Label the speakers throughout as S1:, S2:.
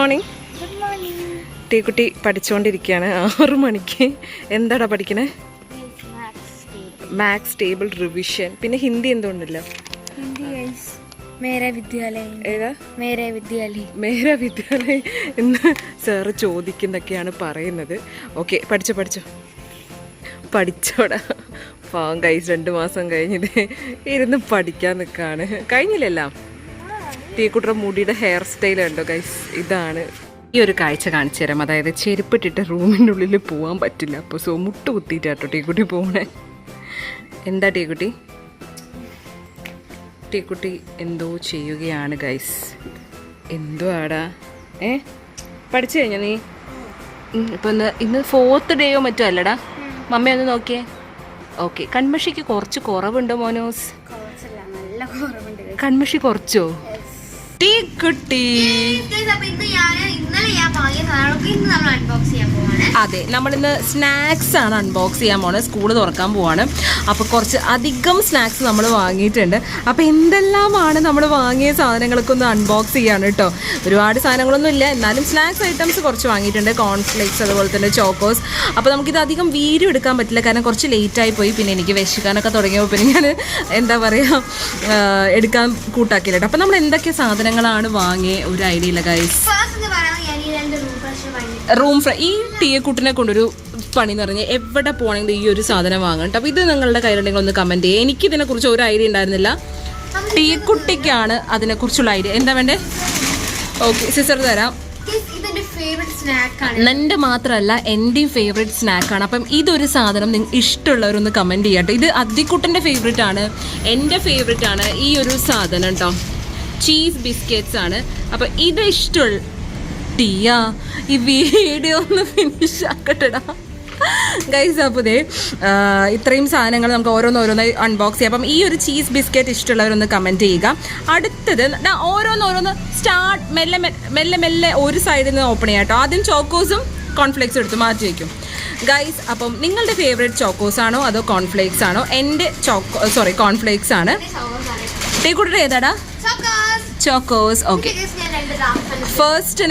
S1: Morning. ടീക്കുട്ടി പഠിച്ചുകൊണ്ടിരിക്കുകയാണ് 6 മണിക്ക്. എന്താടാ പഠിക്കണേ? Maths table revision. പിന്നെ ഹിന്ദി എന്തുകൊണ്ടല്ലോ? മേരാ വിദ്യാലയ എന്ന് സാറ് ചോദിക്കുന്നൊക്കെയാണ് പറയുന്നത്. ഓക്കെ, പഠിച്ചോടാ. പാവം ഗൈസ് 2 മാസം കഴിഞ്ഞിട്ട് ഇരുന്ന് പഠിക്കാൻ നിൽക്കുകയാണ്. കഴിഞ്ഞില്ലെല്ലാം. ടീക്കുട്ടിയുടെ മുടിയുടെ ഹെയർ സ്റ്റൈൽ ഉണ്ടോ ഗൈസ്? ഇതാണ്. ഈ ഒരു കാഴ്ച കാണിച്ചു തരാം. അതായത് ചെരുപ്പിട്ടിട്ട് റൂമിൻ്റെ ഉള്ളിൽ പോകാൻ പറ്റില്ല. അപ്പോൾ മുട്ട് കുത്തിയിട്ടാട്ടോ ടീക്കുട്ടി പോകണേ. എന്താ ടീക്കുട്ടി എന്തോ ചെയ്യുകയാണ് ഗൈസ്. എന്തോ ആടാ പഠിച്ചു കഴിഞ്ഞ നീ? ഇപ്പം ഇന്ന് 4th ഡേയോ മറ്റോ അല്ലടാ? മമ്മ ഒന്ന് നോക്കിയേ. ഓക്കെ, കൺമഷിക്ക് കുറച്ച് കുറവുണ്ടോ മോനോസ്? കൺമഷി കുറച്ചോ? ടീക്കുട്ടി അതെ, നമ്മളിന്ന് സ്നാക്സ് ആണ് അൺബോക്സ് ചെയ്യാൻ പോണത്. സ്കൂള് തുറക്കാൻ പോവാണ്. അപ്പോൾ കുറച്ച് അധികം സ്നാക്സ് നമ്മൾ വാങ്ങിയിട്ടുണ്ട്. അപ്പോൾ എന്തെല്ലാമാണ് നമ്മൾ വാങ്ങിയ സാധനങ്ങളൊക്കെ ഒന്ന് അൺബോക്സ് ചെയ്യാണ് കേട്ടോ. ഒരുപാട് സാധനങ്ങളൊന്നും ഇല്ല, എന്നാലും സ്നാക്സ് ഐറ്റംസ് കുറച്ച് വാങ്ങിയിട്ടുണ്ട്. കോൺഫ്ലേക്സ്, അതുപോലെ തന്നെ ചോക്കോസ്. അപ്പോൾ നമുക്കിത് അധികം വീഡിയോ എടുക്കാൻ പറ്റില്ല, കാരണം കുറച്ച് ലേറ്റായി പോയി. പിന്നെ എനിക്ക് വിശക്കാനൊക്കെ തുടങ്ങിയപ്പോൾ പിന്നെ ഞാൻ എന്താ പറയുക എടുക്കാൻ കൂട്ടാക്കില്ല കേട്ടോ. അപ്പോൾ നമ്മൾ എന്തൊക്കെ സാധനങ്ങളാണ് വാങ്ങിയ ഒരു ഐഡിയ ഇല്ല ഗൈസ്. Room fry. ഈ ടീയക്കുട്ടിനെ കൊണ്ടൊരു പണി എന്ന് പറഞ്ഞാൽ എവിടെ പോകണമെങ്കിൽ ഈ ഒരു സാധനം വാങ്ങണം. അപ്പോൾ ഇത് നിങ്ങളുടെ കയ്യിലുണ്ടെങ്കിൽ ഒന്ന് കമൻറ്റ് ചെയ്യുക. എനിക്കിതിനെക്കുറിച്ച് ഒരു ഐഡിയ ഉണ്ടായിരുന്നില്ല. ടീക്കുട്ടിക്കാണ് അതിനെക്കുറിച്ചുള്ള ഐഡിയ. എന്താ വേണ്ടേ? ഓക്കെ, സിസ്റ്റർ തരാം. എൻ്റെ മാത്രമല്ല എൻ്റെയും ഫേവറേറ്റ് സ്നാക്കാണ്. അപ്പം ഇതൊരു സാധനം നിങ്ങൾക്ക് ഇഷ്ടമുള്ളവരൊന്ന് കമൻറ്റ് ചെയ്യാട്ടോ. ഇത് അദ്ദിക്കുട്ടൻ്റെ ഫേവറേറ്റ് ആണ്, എൻ്റെ ഫേവറേറ്റ് ആണ് ഈ ഒരു സാധനം കേട്ടോ. ചീസ് ബിസ്ക്കറ്റ്സ് ആണ്. അപ്പം ഇത് ഇഷ്ടമുള്ള ടീയാ, ഈ വീഡിയോ ഒന്ന് ഫിനിഷ് ആക്കട്ടെടാ ഗൈസ്. അപ്പോൾ ദേ ഇത്രയും സാധനങ്ങൾ നമുക്ക് ഓരോന്നോരോന്നായി അൺബോക്സ് ചെയ്യാം. അപ്പം ഈ ഒരു ചീസ് ബിസ്ക്കറ്റ് ഇഷ്ടമുള്ളവരൊന്ന് കമൻറ്റ് ചെയ്യുക. അടുത്തത് ഓരോന്നോരോന്ന് സ്റ്റാർട്ട് മെല്ലെ ഒരു സൈഡിൽ നിന്ന് ഓപ്പൺ ചെയ്യാം കേട്ടോ. ആദ്യം ചോക്കോസും കോൺഫ്ലേക്സും എടുത്ത് മാറ്റി വയ്ക്കും ഗൈസ്. അപ്പം നിങ്ങളുടെ ഫേവറേറ്റ് ചോക്കോസ് ആണോ അതോ കോൺഫ്ലേക്സ് ആണോ? എൻ്റെ കോൺഫ്ലേക്സ് ആണ്. ടീക്കുട്ടിയുടെ ഏതാടാ? ചോക്കോസ്. ഓക്കെ, ഫസ്റ്റ്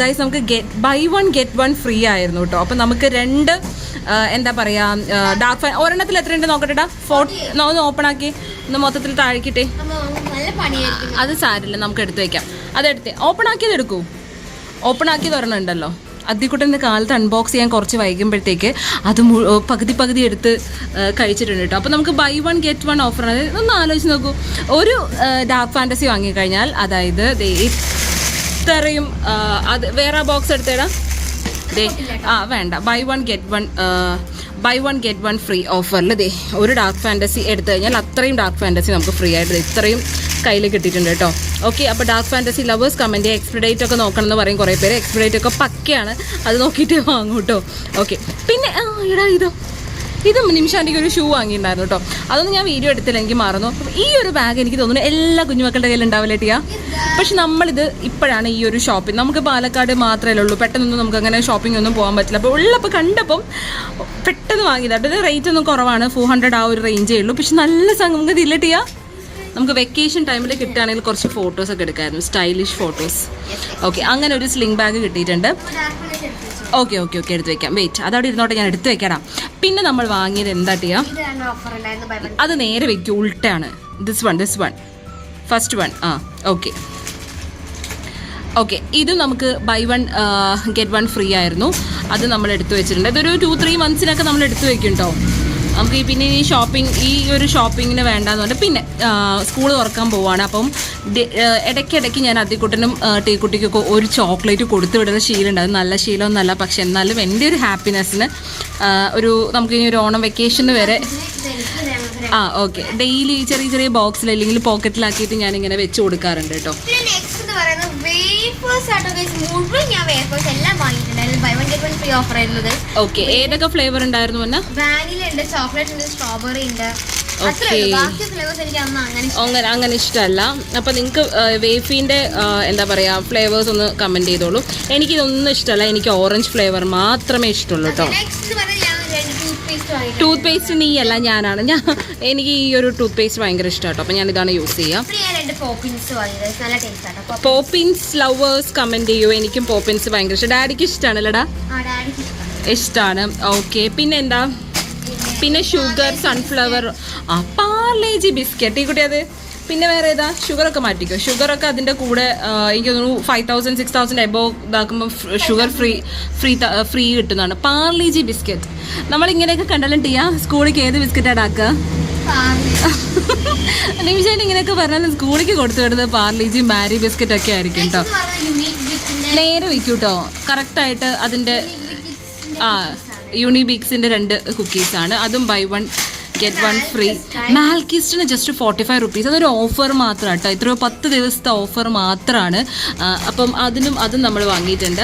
S1: ഗൈസ് നമുക്ക് ബൈ 1 get 1 ഫ്രീ ആയിരുന്നു കേട്ടോ. അപ്പം നമുക്ക് 2 എന്താ പറയുക ഡാർക്ക് ഫാൻ ഒരെണ്ണത്തിൽ എത്രയുണ്ട് നോക്കട്ടെടാ. ഒന്ന് ഓപ്പൺ ആക്കി ഒന്ന് മൊത്തത്തിൽ താഴ്ക്കിട്ടെ. അത് സാരില്ല, നമുക്ക് എടുത്ത് വയ്ക്കാം. അതെടുത്ത് ഓപ്പൺ ആക്കിയത് എടുക്കൂ. ഓപ്പൺ ആക്കിയത് ഒരെണ്ണം ഉണ്ടല്ലോ. അദ്ദിക്കുട്ടൻ്റെ കാലത്ത് അൺബോക്സ് ചെയ്യാൻ കുറച്ച് വൈകുമ്പോഴത്തേക്ക് അത് പകുതി എടുത്ത് കഴിച്ചിട്ടുണ്ട് കേട്ടോ. അപ്പോൾ നമുക്ക് ബൈ 1 get 1 ഓഫർ ആണ്. ഒന്ന് ആലോചിച്ച് നോക്കൂ. ഒരു ഡാർക്ക് ഫാൻറ്റസി വാങ്ങിക്കഴിഞ്ഞാൽ, അതായത് ഇത്രയും അത് വേറെ ബോക്സ് എടുത്തേടാ. വേണ്ട, ബൈ 1 get 1 ഫ്രീ ഓഫറിൽ ഒരു ഡാർക്ക് ഫാൻറ്റസി എടുത്തു കഴിഞ്ഞാൽ അത്രയും ഡാർക്ക് ഫാൻറ്റസി നമുക്ക് ഫ്രീ ആയിട്ട് ഇത്രയും കയ്യിൽ കിട്ടിയിട്ടുണ്ട് കേട്ടോ. ഓക്കെ, അപ്പോൾ ഡാർക്ക് ഫാൻറ്റസി ലവേഴ്സ് കമൻറ്റ് ചെയ്യുക. എക്സ്പയറി ഡേറ്റ് ഒക്കെ നോക്കണം എന്ന് പറയും കുറേ പേര്. എക്സ്പയറി ഡേറ്റ് ഒക്കെ പക്കയാണ്, അത് നോക്കിയിട്ട് വാങ്ങും കേട്ടോ. ഓക്കെ, പിന്നെ ഇത് നിമിഷാൻ്റെക്ക് ഒരു ഷൂ വാങ്ങിയിട്ടുണ്ടായിരുന്നു കേട്ടോ. അതൊന്നും ഞാൻ വീഡിയോ എടുത്തില്ല, എനിക്ക് മറന്നു. ഈ ഒരു ബാഗ് എനിക്ക് തോന്നുന്നു എല്ലാ കുഞ്ഞുമക്കളുടെ കയ്യിൽ ഉണ്ടാവില്ല ടീയാ. പക്ഷെ നമ്മളിത് ഇപ്പോഴാണ് ഈ ഒരു ഷോപ്പിംഗ്, നമുക്ക് പാലക്കാട് മാത്രമേ ഉള്ളൂ. പെട്ടെന്നൊന്നും നമുക്ക് അങ്ങനെ ഷോപ്പിംഗ് ഒന്നും പോകാൻ പറ്റില്ല. അപ്പോൾ ഉള്ളപ്പോൾ കണ്ടപ്പം പെട്ടെന്ന് വാങ്ങിയതാട്ടോ. ഇത് റേറ്റ് ഒന്നും കുറവാണ്, 400 ആ ഒരു റേഞ്ചേ ഉള്ളൂ. പക്ഷെ നല്ല സംഗതി ഇല്ല ടീയാ. നമുക്ക് വെക്കേഷൻ ടൈമിൽ കിട്ടുകയാണെങ്കിൽ കുറച്ച് ഫോട്ടോസൊക്കെ എടുക്കാമായിരുന്നു, സ്റ്റൈലിഷ് ഫോട്ടോസ്. ഓക്കെ, അങ്ങനെ ഒരു സ്ലിംഗ് ബാഗ് കിട്ടിയിട്ടുണ്ട്. ഓക്കെ എടുത്ത് വെക്കാം. വെയിറ്റ്, അതവിടെ ഇരുന്നോട്ടെ, ഞാൻ എടുത്ത് വെക്കാം. പിന്നെ നമ്മൾ വാങ്ങിയത് എന്താ ടീയാ? അത് നേരെ വെക്കും, ഉൾട്ടാണ്. This one first one. Okay, ഇതും നമുക്ക് ബൈ 1 get 1 ഫ്രീ ആയിരുന്നു. അത് നമ്മൾ എടുത്തു വെച്ചിട്ടുണ്ട്. ഇതൊരു 2-3 monthsനൊക്കെ നമ്മൾ എടുത്തു വെക്കും കേട്ടോ. നമുക്ക് പിന്നെ ഈ ഒരു ഷോപ്പിങ്ങിന് വേണ്ടാന്ന് പറഞ്ഞാൽ പിന്നെ സ്കൂൾ തുറക്കാൻ പോവാണ്. അപ്പം ഇടയ്ക്കിടയ്ക്ക് ഞാൻ അദ്ദിക്കുട്ടനും ടീക്കുട്ടിക്കൊക്കെ ഒരു ചോക്ലേറ്റ് കൊടുത്തു വിടുന്ന ശീലമുണ്ട്. അത് നല്ല ശീലമൊന്നുമല്ല, പക്ഷെ എന്നാലും എൻ്റെ ഒരു ഹാപ്പിനെസ്സിന് നമുക്കിനി ഒരു ഓണം വെക്കേഷന് വരെ ഓക്കെ ഡെയിലി ചെറിയ ബോക്സിൽ അല്ലെങ്കിൽ പോക്കറ്റിലാക്കിയിട്ട് ഞാനിങ്ങനെ വെച്ച് കൊടുക്കാറുണ്ട് കേട്ടോ. ഓക്കെ, ഏതൊക്കെ ഫ്ലേവർ ഉണ്ടായിരുന്നു? അങ്ങനെ ഇഷ്ടമല്ല. അപ്പൊ നിങ്ങൾക്ക് വേഫിന്റെ എന്താ പറയാ ഫ്ലേവേഴ്സ് ഒന്ന് കമന്റ് ചെയ്തോളൂ. എനിക്കിതൊന്നും ഇഷ്ടമല്ല, എനിക്ക് ഓറഞ്ച് ഫ്ലേവർ മാത്രമേ ഇഷ്ടമുള്ളൂ കേട്ടോ. ടൂത്ത് പേസ്റ്റ് നീ അല്ല ഞാനാണ്. എനിക്ക് ഈ ഒരു ടൂത്ത് പേസ്റ്റ് ഭയങ്കര ഇഷ്ടമാട്ടോ. അപ്പം ഞാൻ ഇതാണ് യൂസ് ചെയ്യാം. പോപ്പിൻസ് ലവേഴ്സ് കമന്റ് ചെയ്യൂ. എനിക്കും പോപ്പിൻസ് ഭയങ്കര ഇഷ്ടം. ഡാഡിക്ക് ഇഷ്ടമാണല്ലേടാ? ഇഷ്ടമാണ്. ഓക്കെ, പിന്നെ എന്താ? പിന്നെ ഷുഗർ, സൺഫ്ലവർ, പാർലേജി ബിസ്ക്കറ്റ്. ഈ കുട്ടി അത്. പിന്നെ വേറെ ഏതാ? ഷുഗറൊക്കെ മാറ്റിക്കോ. ഷുഗറൊക്കെ അതിൻ്റെ കൂടെ എനിക്ക് തോന്നുന്നു 5000 6000 എബോവ് ഇതാക്കുമ്പോൾ ഷുഗർ ഫ്രീ കിട്ടുന്നതാണ്. പാർലേജി ബിസ്ക്കറ്റ് നമ്മളിങ്ങനെയൊക്കെ കണ്ടാലും ടിയാ സ്കൂളിലേക്ക് ഏത് ബിസ്ക്കറ്റാണ് ആക്കുക? നിമിഷം ഇങ്ങനെയൊക്കെ പറഞ്ഞാലും സ്കൂളിലേക്ക് കൊടുത്തു വിടുന്നത് പാർലേജി മാരി ബിസ്ക്കറ്റ് ഒക്കെ ആയിരിക്കും കേട്ടോ. നേരെ വയ്ക്കൂ കേട്ടോ. കറക്റ്റായിട്ട് അതിൻ്റെ യൂണിബിക്സിൻ്റെ 2 കുക്കീസാണ്. അതും ബൈ 1 get 1 free. മാൽക്കിസ്റ്റിന് ജസ്റ്റ് 45 rupees. അതൊരു ഓഫർ മാത്രമാണ് കേട്ടോ. ഇത്രയോ 10 ദിവസത്തെ ഓഫർ മാത്രമാണ്. അപ്പം അതും നമ്മൾ വാങ്ങിയിട്ടുണ്ട്.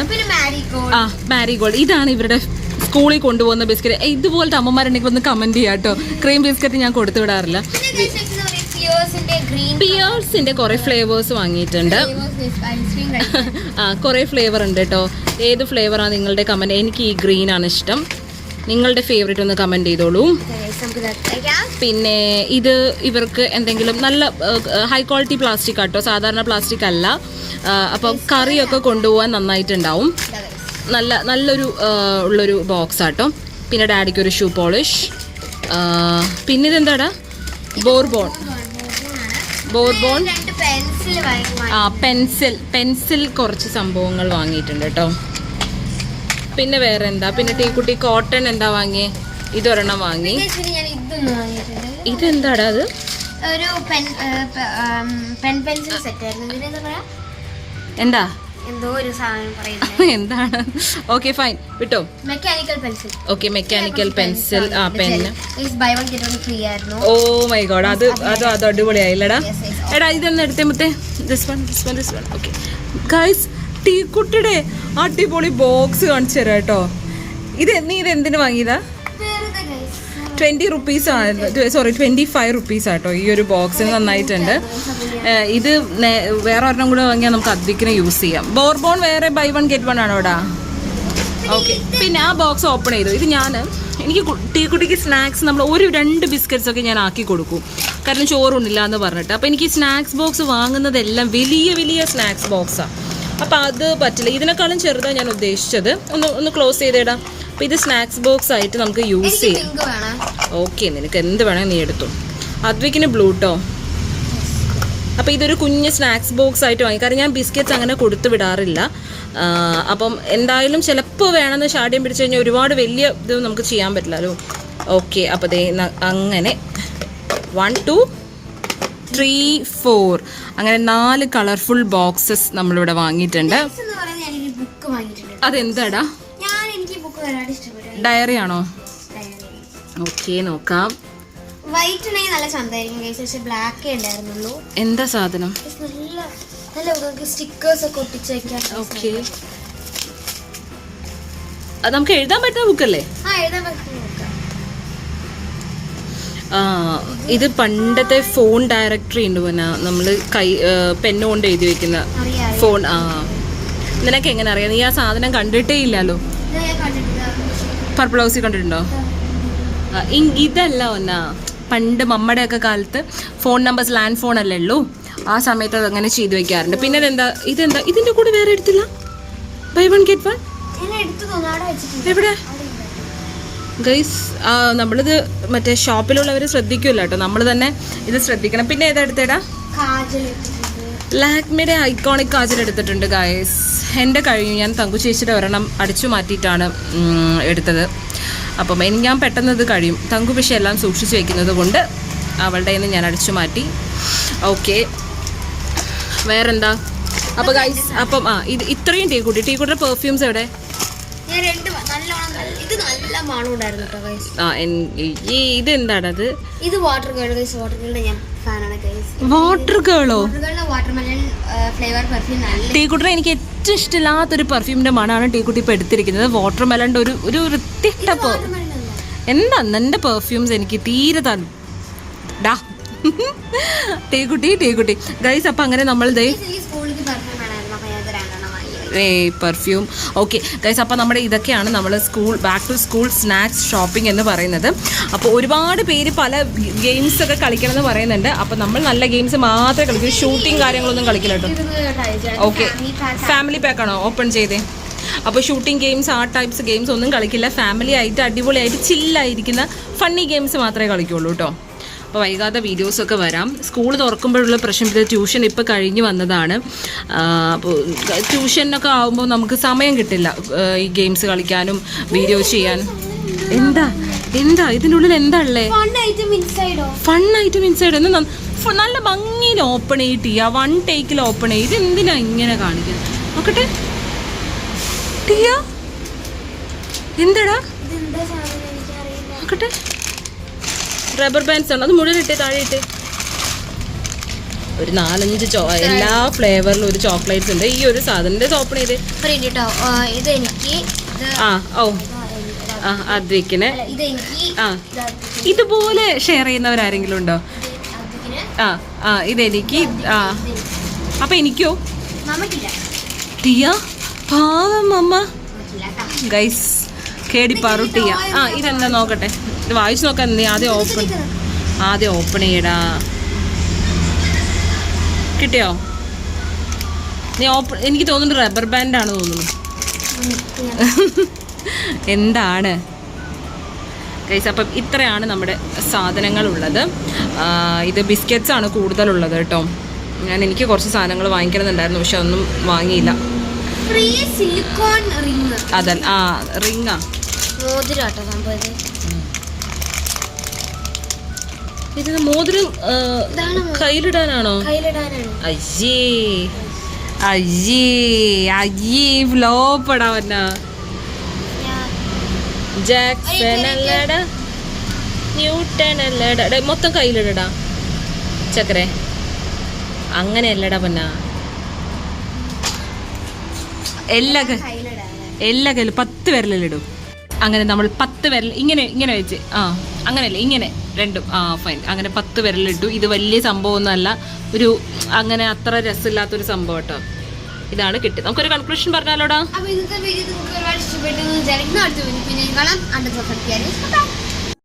S1: മാരിഗോൾഡ്. ഇതാണ് ഇവരുടെ സ്കൂളിൽ കൊണ്ടുപോകുന്ന ബിസ്ക്കറ്റ്. ഇതുപോലത്തെ അമ്മമാരുണ്ടെങ്കിൽ ഒന്ന് കമന്റ് ചെയ്യാം കേട്ടോ. ക്രീം ബിസ്ക്കറ്റ് ഞാൻ കൊടുത്തു വിടാറില്ല. പിയേഴ്സിന്റെ കുറെ ഫ്ലേവേഴ്സ് വാങ്ങിയിട്ടുണ്ട്. കുറെ ഫ്ലേവർ ഉണ്ട് കേട്ടോ. ഏത് ഫ്ലേവറാണ് നിങ്ങളുടെ കമന്റ്? എനിക്ക് ഈ ഗ്രീൻ ആണ് ഇഷ്ടം. നിങ്ങളുടെ ഫേവറേറ്റ് ഒന്ന് കമന്റ് ചെയ്തോളൂ. പിന്നെ ഇത് ഇവർക്ക് എന്തെങ്കിലും നല്ല ഹൈ ക്വാളിറ്റി പ്ലാസ്റ്റിക് ആട്ടോ, സാധാരണ പ്ലാസ്റ്റിക് അല്ല. അപ്പം കറിയൊക്കെ കൊണ്ടുപോകാൻ നന്നായിട്ടുണ്ടാവും. നല്ലൊരു ഉള്ളൊരു ബോക്സ് ആട്ടോ. പിന്നെ ഡാഡിക്ക് ഒരു ഷൂ പോളിഷ്. പിന്നെ ഇതെന്താടാ? ബോർബോൺ. പെൻസിൽ കുറച്ച് സംഭവങ്ങൾ വാങ്ങിയിട്ടുണ്ട് കേട്ടോ. പിന്നെ വേറെ എന്താ? പിന്നെ ടീക്കുട്ടി കോട്ടൺ എന്താ വാങ്ങിയേ? ഇതൊരെണ്ണം വാങ്ങി. ഇതെന്താടാ? അത്
S2: ഒരു പെൻസിൽ സെറ്റ് ആയിരുന്നു.
S1: എന്താ?
S2: എന്തോ ഒരു സാധനം പറയുന്നത്.
S1: എന്താണ്? ഓക്കെ ഫൈൻ, വിട്ടോ.
S2: Mechanical pencil.
S1: Okay, mechanical pencil. Pen.
S2: Buy 1 get 1 free ആയിരുന്നു.
S1: ഓ മൈ ഗോഡ്, അത് അടിപൊളിയായില്ലടാ. എടാ ഇതൊന്ന് എടുത്തേ മുത്തേ. This one. ഓക്കെ ഗൈസ്, ടീക്കുട്ടിയുടെ അടിപൊളി ബോക്സ് കാണിച്ചു തരാം കേട്ടോ. നീ ഇതെന്തിനു വാങ്ങിയതാ? 20 rupees ആണ്. സോറി 25 rupees ആട്ടോ ഈ ഒരു ബോക്സിന്. നന്നായിട്ടുണ്ട്. ഇത് വേറെ ഒരെണ്ണം കൂടെ വാങ്ങിയാൽ നമുക്ക് അധികം യൂസ് ചെയ്യാം. ബോർബോൺ വേറെ ബൈ 1 get 1 ആണോ ഇവിടെ? ഓക്കെ. പിന്നെ ആ ബോക്സ് ഓപ്പൺ ചെയ്തു. ഇത് എനിക്ക് ടീക്കുട്ടിക്ക് സ്നാക്സ് നമ്മൾ 1-2 ബിസ്ക്കറ്റ്സ് ഒക്കെ ഞാൻ ആക്കി കൊടുക്കും. കാരണം ചോറുണ്ടില്ല എന്ന് പറഞ്ഞിട്ട്. അപ്പോൾ എനിക്ക് സ്നാക്സ് ബോക്സ് വാങ്ങുന്നതെല്ലാം വലിയ സ്നാക്സ് ബോക്സാണ്. അപ്പോൾ അത് പറ്റില്ല. ഇതിനേക്കാളും ചെറുതാണ് ഞാൻ ഉദ്ദേശിച്ചത്. ഒന്ന് ക്ലോസ് ചെയ്തിടാം. അപ്പോൾ ഇത് സ്നാക്സ് ബോക്സ് ആയിട്ട് നമുക്ക് യൂസ് ചെയ്യാം. ഓക്കെ, നിനക്ക് എന്ത് വേണമെങ്കിൽ നീ എടുത്തു. അദ്വൈക്കിന് ബ്ലൂ കേട്ടോ. അപ്പോൾ ഇതൊരു കുഞ്ഞ് സ്നാക്സ് ബോക്സ് ആയിട്ട് വാങ്ങി. കാരണം ഞാൻ ബിസ്ക്കറ്റ്സ് അങ്ങനെ കൊടുത്തു വിടാറില്ല. അപ്പം എന്തായാലും ചിലപ്പോൾ വേണമെന്ന് ഷാഠ്യം പിടിച്ചു കഴിഞ്ഞാൽ ഒരുപാട് വലിയ ഇത് നമുക്ക് ചെയ്യാൻ പറ്റില്ലല്ലോ. ഓക്കെ, അപ്പോൾ അങ്ങനെ 1 2 3 4 അങ്ങനെ 4 കളർഫുൾ ബോക്സസ് നമ്മളിവിടെ വാങ്ങിയിട്ടുണ്ട്. അതെന്താടാ? ഡയറി ആണോ? ഓക്കെ, നോക്കാം.
S2: വൈറ്റ് ഉണ്ടെങ്കിൽ നല്ല ചന്തായിരിക്കും. പക്ഷേ ബ്ലാക്ക് ഉണ്ടായിരുന്നുള്ളൂ.
S1: എന്താ സാധനം?
S2: നല്ല സ്റ്റിക്കേഴ്സ് ഒക്കെ ഒട്ടിച്ച് വെക്കാം.
S1: ഓക്കെ, അത് നമുക്ക് എഴുതാൻ പറ്റുന്ന ബുക്കല്ലേ?
S2: എഴുതാൻ പറ്റുന്ന ബുക്ക്.
S1: ഇത് പണ്ടത്തെ ഫോൺ ഡയറക്ടറി ഉണ്ട്. പിന്നെ നമ്മൾ പെന്ന് കൊണ്ട് എഴുതി വെക്കുന്ന ഫോൺ. നിനക്ക് എങ്ങനെ അറിയാം? നീ ആ സാധനം കണ്ടിട്ടേ ഇല്ലല്ലോ. പർപ്പിൾ ഹൗസിൽ കണ്ടിട്ടുണ്ടോ? ഇതല്ല ഒന്നാ, പണ്ട് മമ്മയുടെ ഒക്കെ കാലത്ത് ഫോൺ നമ്പേഴ്സ് ലാൻഡ് ഫോൺ അല്ലേ ഉള്ളൂ. ആ സമയത്ത് അത് അങ്ങനെ ചെയ്തു വെക്കാറുണ്ട്. പിന്നെ ഇതെന്താ ഇതിന്റെ കൂടെ വേറെ എടുത്തില്ല? ബൈ 1 get 1 എവിടെ ഗൈസ്? നമ്മളിത് മറ്റേ ഷോപ്പിലുള്ളവർ ശ്രദ്ധിക്കുമല്ലോ കേട്ടോ. നമ്മൾ തന്നെ ഇത് ശ്രദ്ധിക്കണം. പിന്നെ ഏതാ എടുത്തേടാ? ലാക്മിയുടെ ഐക്കോണിക് കാജൽ എടുത്തിട്ടുണ്ട് ഗൈസ്. എൻ്റെ കഴിഞ്ഞു. ഞാൻ തങ്കു ചേച്ചിയുടെ ഒരെണ്ണം അടിച്ചു മാറ്റിയിട്ടാണ് എടുത്തത്. അപ്പം ഞാൻ പെട്ടെന്ന് ഇത് കഴിയും. തങ്കു പക്ഷേ എല്ലാം സൂക്ഷിച്ച് വെക്കുന്നത് കൊണ്ട് അവളുടെ നിന്ന് ഞാൻ അടിച്ചു മാറ്റി. ഓക്കെ, വേറെന്താ? അപ്പോൾ ഗൈസ്, അപ്പം ഇത് ഇത്രയും ടീക്കുട്ടിയുടെ പെർഫ്യൂംസ് എവിടെ? ഇതെന്താണത്?
S2: ഇത് വാട്ടർ ഗേൾ. വാട്ടർ ഗേളിന്റെ ഞാൻ ഫാനാണ്.
S1: വാട്ടർ ഗേളോ?
S2: Watermelon flavour perfume.
S1: ടീക്കുട്ടിയുടെ എനിക്ക് ഏറ്റവും ഇഷ്ടമില്ലാത്തൊരു പെർഫ്യൂമിന്റെ മണമാണ് ടീക്കുട്ടി ഇപ്പൊ എടുത്തിരിക്കുന്നത്. വാട്ടർമെലന്റെ ഒരു വൃത്തിയിട്ട എന്താ എന്റെ പെർഫ്യൂംസ് എനിക്ക് തീരെ ഡാ ടീക്കുട്ടി ഗൈസ്. അപ്പൊ അങ്ങനെ നമ്മൾ പെർഫ്യൂം. ഓക്കെ ഗൈസ്, അപ്പോൾ നമ്മുടെ ഇതൊക്കെയാണ് നമ്മൾ back to school snacks shopping എന്ന് പറയുന്നത്. അപ്പോൾ ഒരുപാട് പേര് പല ഗെയിംസ് ഒക്കെ കളിക്കണം എന്ന് പറയുന്നുണ്ട്. അപ്പോൾ നമ്മൾ നല്ല ഗെയിംസ് മാത്രമേ കളിക്കൂ, ഷൂട്ടിങ് കാര്യങ്ങളൊന്നും കളിക്കില്ല കേട്ടോ. ഓക്കെ, ഫാമിലി പാക്കാണോ ഓപ്പൺ ചെയ്തേ? അപ്പോൾ ഷൂട്ടിംഗ് ഗെയിംസ്, ആ ടൈപ്സ് ഗെയിംസ് ഒന്നും കളിക്കില്ല. ഫാമിലി ആയിട്ട് അടിപൊളിയായിട്ട് ചില്ലായിരിക്കുന്ന ഫണ്ണി ഗെയിംസ് മാത്രമേ കളിക്കുള്ളൂ കേട്ടോ. അപ്പോൾ വൈകാതെ വീഡിയോസൊക്കെ വരാം. സ്കൂൾ തുറക്കുമ്പോഴുള്ള പ്രശ്നം, ഇത് ട്യൂഷൻ ഇപ്പോൾ കഴിഞ്ഞ് വന്നതാണ്. അപ്പോൾ ട്യൂഷനൊക്കെ ആകുമ്പോൾ നമുക്ക് സമയം കിട്ടില്ല ഈ ഗെയിംസ് കളിക്കാനും വീഡിയോ ചെയ്യാനും. എന്താ ഇതിനുള്ളിൽ എന്താ ഉള്ളേ? ഫൺ ഐറ്റം ഇൻസൈഡ് എന്ന് നല്ല ഭംഗിയിൽ ഓപ്പൺ ചെയ്തിട്ട് വൺ ടേക്കിൽ ഓപ്പൺ ചെയ്ത്. എന്തിനാ ഇങ്ങനെ കാണിക്കുന്നത്? നോക്കട്ടെ ടിയ, എന്താടാ നോക്കട്ടെ. റബ്ബർ ബാൻഡ്സ് ആണ്, അത് മുഴുവൻ ഇട്ടേ, താഴെ ഇട്ടേ. ഒരു 4-5 എല്ലാ ഫ്ലേവറിലും ഒരു ചോക്ലേറ്റ്സ് ഉണ്ട്. ഈ ഒരു സാധനത്തിന്റെ ഓപ്പൺ ചെയ്ത് അദ്വിക്കിന്. ഇതുപോലെ ഷെയർ ചെയ്യുന്നവരാരെങ്കിലും ഉണ്ടോ? ഇതെനിക്ക്. അപ്പൊ എനിക്കോ? ടിയ പാവം അമ്മ. ഗൈസ് കേടിപ്പാറു ടിയ. ഇതെന്താ നോക്കട്ടെ, ഇത് വായിച്ചു നോക്കാൻ. നീ ആദ്യം ഓപ്പൺ ചെയ്യടാ. കിട്ടിയോ? നീ ഓപ്പൺ. എനിക്ക് തോന്നുന്നു റബ്ബർ ബാൻഡാണ് തോന്നുന്നു. എന്താണ് ഗൈസ്? അപ്പം ഇത്രയാണ് നമ്മുടെ സാധനങ്ങളുള്ളത്. ഇത് ബിസ്ക്കറ്റ്സ് ആണ് കൂടുതലുള്ളത് കേട്ടോ. എനിക്ക് കുറച്ച് സാധനങ്ങൾ വാങ്ങിക്കണമെന്നുണ്ടായിരുന്നു, പക്ഷെ ഒന്നും വാങ്ങിയില്ല. അതല്ല, റിങ്ങാ, ഇത് മോതിരം കയ്യിലിടാനാണോ? ഫ്ലോപ്പടാ വന്ന ജാക്സൺ അല്ലടാ, ന്യൂട്ടൺ അല്ലടാ. മൊത്തം കയ്യിലിടടാ ചക്കരെ. അങ്ങനെയല്ലടാ പന്ന. എല്ലാ കയ്യിലും 10 വിരലിലിടും. അങ്ങനെ നമ്മൾ 10 വിരൽ ഇങ്ങനെ വെച്ച്, അങ്ങനെയല്ല, ഇങ്ങനെ രണ്ടും. ഫൈൻ, അങ്ങനെ 10 വിരലിട്ടു. ഇത് വലിയ സംഭവമൊന്നുമല്ല, ഒരു അങ്ങനെ അത്ര രസമില്ലാത്തൊരു സംഭവം കേട്ടോ. ഇതാണ് കിട്ടിയത്. നമുക്കൊരു കൺക്ലൂഷൻ പറഞ്ഞാലോടാ.